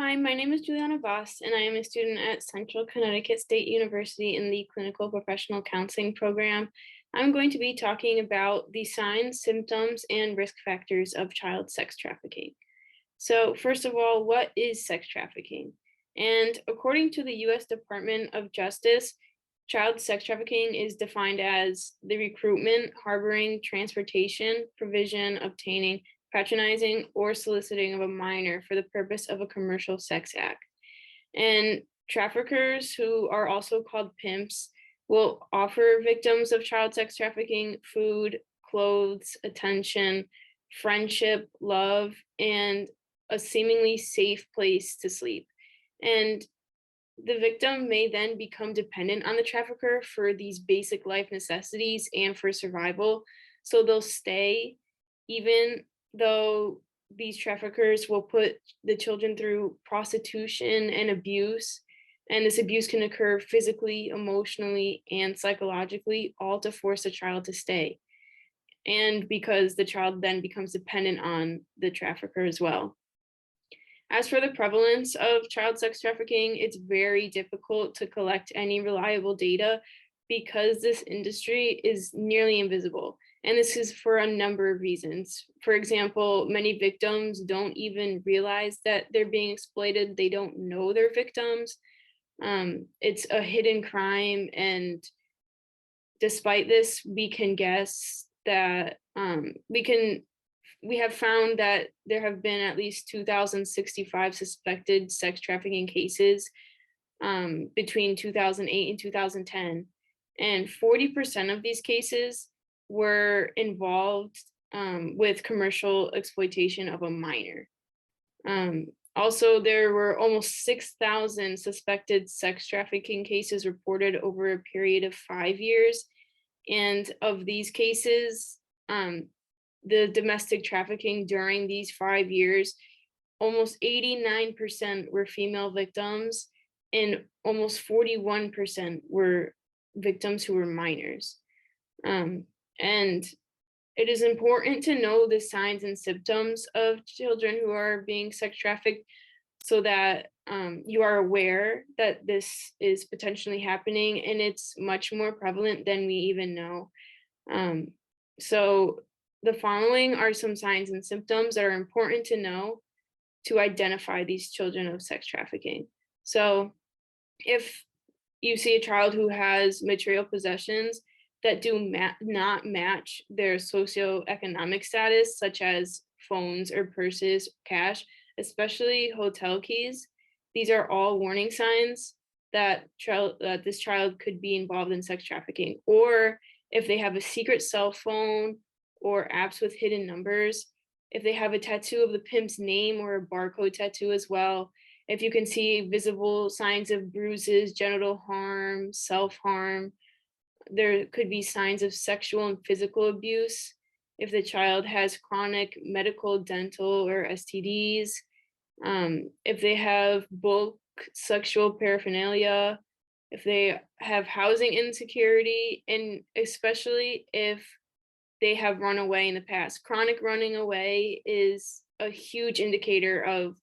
Hi, my name is Julianna Vass, and I am a student at Central Connecticut State University in the Clinical Professional Counseling program. I'm going to be talking about the signs, symptoms, and risk factors of child sex trafficking. So, first of all, what is sex trafficking? And according to the US Department of Justice, child sex trafficking is defined as the recruitment, harboring, transportation, provision, obtaining, patronizing, or soliciting of a minor for the purpose of a commercial sex act. And traffickers, who are also called pimps, will offer victims of child sex trafficking food, clothes, attention, friendship, love, and a seemingly safe place to sleep. And the victim may then become dependent on the trafficker for these basic life necessities and for survival. So they'll stay even though these traffickers will put the children through prostitution and abuse. And this abuse can occur physically, emotionally, and psychologically, all to force a child to stay. And because the child then becomes dependent on the trafficker as well. As for the prevalence of child sex trafficking, it's very difficult to collect any reliable data because this industry is nearly invisible. And this is for a number of reasons. For example, many victims don't even realize that they're being exploited. They don't know they're victims. It's a hidden crime. And despite this, we can guess that we have found that there have been at least 2,065 suspected sex trafficking cases between 2008 and 2010. And 40% of these cases were involved with commercial exploitation of a minor. Also, there were almost 6,000 suspected sex trafficking cases reported over a period of 5 years. And of these cases, the domestic trafficking during these 5 years, almost 89% were female victims, and almost 41% were victims who were minors. And it is important to know the signs and symptoms of children who are being sex trafficked so that you are aware that this is potentially happening, and it's much more prevalent than we even know. So the following are some signs and symptoms that are important to know to identify these children of sex trafficking. So if you see a child who has material possessions that do not match their socioeconomic status, such as phones or purses, cash, especially hotel keys, these are all warning signs that this child could be involved in sex trafficking. Or if they have a secret cell phone or apps with hidden numbers, if they have a tattoo of the pimp's name or a barcode tattoo as well, if you can see visible signs of bruises, genital harm, self-harm, there could be signs of sexual and physical abuse. If the child has chronic medical, dental, or STDs, if they have bulk sexual paraphernalia, if they have housing insecurity, and especially if they have run away in the past. Chronic running away is a huge indicator of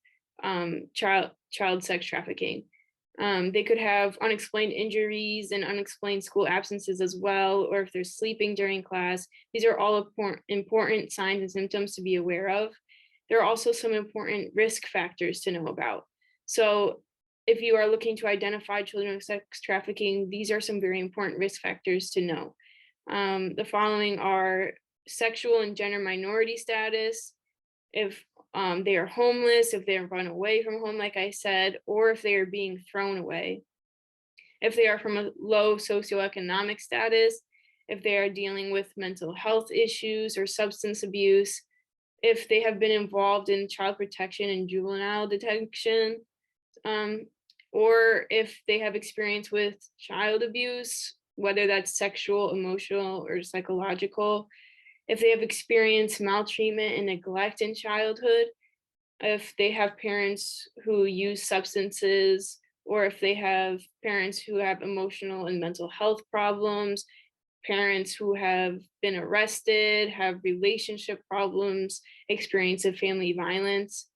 child sex trafficking. They could have unexplained injuries and unexplained school absences as well, or if they're sleeping during class. These are all important signs and symptoms to be aware of. There are also some important risk factors to know about. So if you are looking to identify children of sex trafficking, these are some very important risk factors to know. The following are sexual and gender minority status, if they are homeless, if they're run away from home, like I said, or if they are being thrown away, if they are from a low socioeconomic status, if they are dealing with mental health issues or substance abuse, if they have been involved in child protection and juvenile detention, or if they have experience with child abuse, whether that's sexual, emotional, or psychological, if they have experienced maltreatment and neglect in childhood, if they have parents who use substances, or if they have parents who have emotional and mental health problems, parents who have been arrested, have relationship problems, experience of family violence.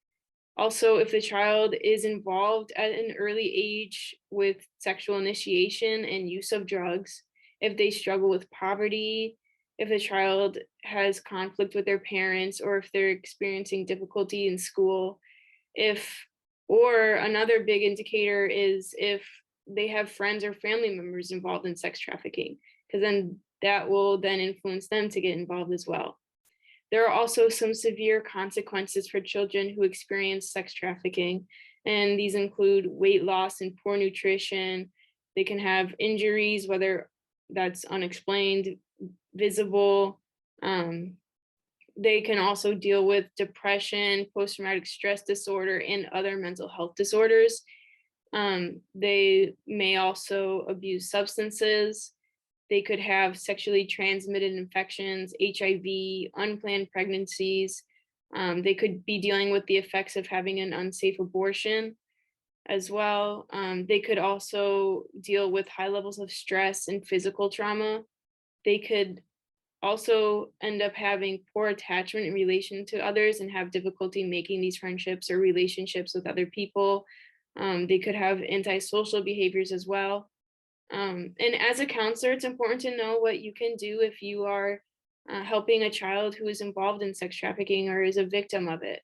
Also, if the child is involved at an early age with sexual initiation and use of drugs, if they struggle with poverty, if the child has conflict with their parents, or if they're experiencing difficulty in school, if, or another big indicator is if they have friends or family members involved in sex trafficking, because then that will then influence them to get involved as well. There are also some severe consequences for children who experience sex trafficking, and these include weight loss and poor nutrition. They can have injuries, whether that's unexplained, visible. They can also deal with depression, post-traumatic stress disorder, and other mental health disorders. They may also abuse substances. They could have sexually transmitted infections, HIV, unplanned pregnancies. They could be dealing with the effects of having an unsafe abortion as well. They could also deal with high levels of stress and physical trauma. They could also end up having poor attachment in relation to others and have difficulty making these friendships or relationships with other people. They could have antisocial behaviors as well. And as a counselor, it's important to know what you can do if you are helping a child who is involved in sex trafficking or is a victim of it.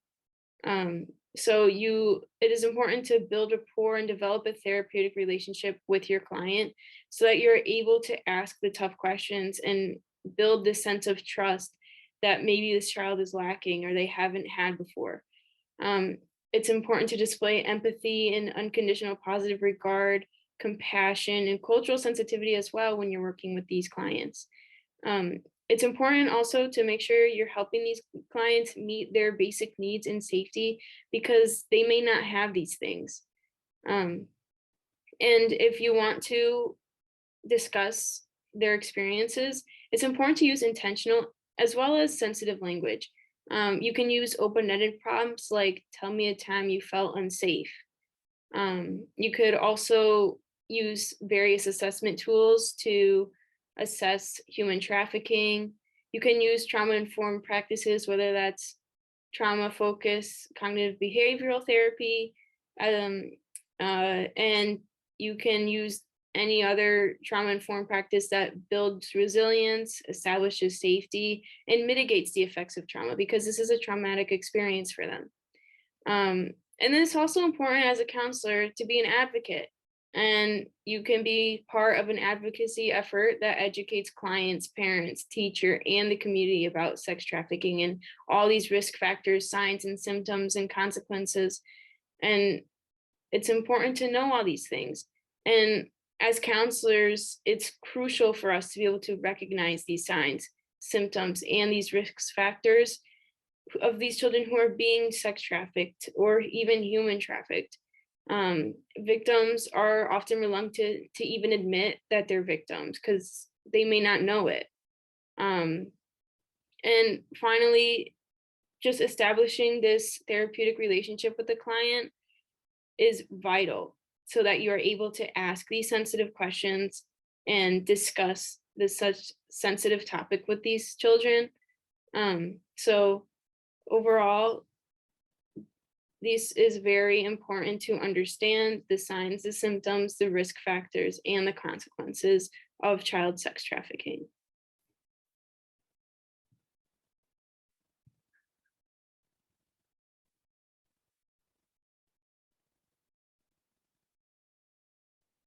It is important to build rapport and develop a therapeutic relationship with your client so that you're able to ask the tough questions and build this sense of trust that maybe this child is lacking or they haven't had before. It's important to display empathy and unconditional positive regard, compassion, and cultural sensitivity as well when you're working with these clients. It's important also to make sure you're helping these clients meet their basic needs and safety because they may not have these things. And if you want to discuss their experiences, it's important to use intentional as well as sensitive language. You can use open-ended prompts like, tell me a time you felt unsafe. You could also use various assessment tools to assess human trafficking. You can use trauma-informed practices, whether that's trauma-focused cognitive behavioral therapy, and you can use any other trauma-informed practice that builds resilience, establishes safety, and mitigates the effects of trauma because this is a traumatic experience for them. And then it's also important as a counselor to be an advocate. And you can be part of an advocacy effort that educates clients, parents, teacher, and the community about sex trafficking and all these risk factors, signs and symptoms and consequences. And it's important to know all these things. And as counselors, it's crucial for us to be able to recognize these signs, symptoms, and these risk factors of these children who are being sex trafficked or even human trafficked. Victims are often reluctant to even admit that they're victims because they may not know it. And finally, just establishing this therapeutic relationship with the client is vital so that you are able to ask these sensitive questions and discuss this such sensitive topic with these children. So overall, this is very important to understand the signs, the symptoms, the risk factors, and the consequences of child sex trafficking.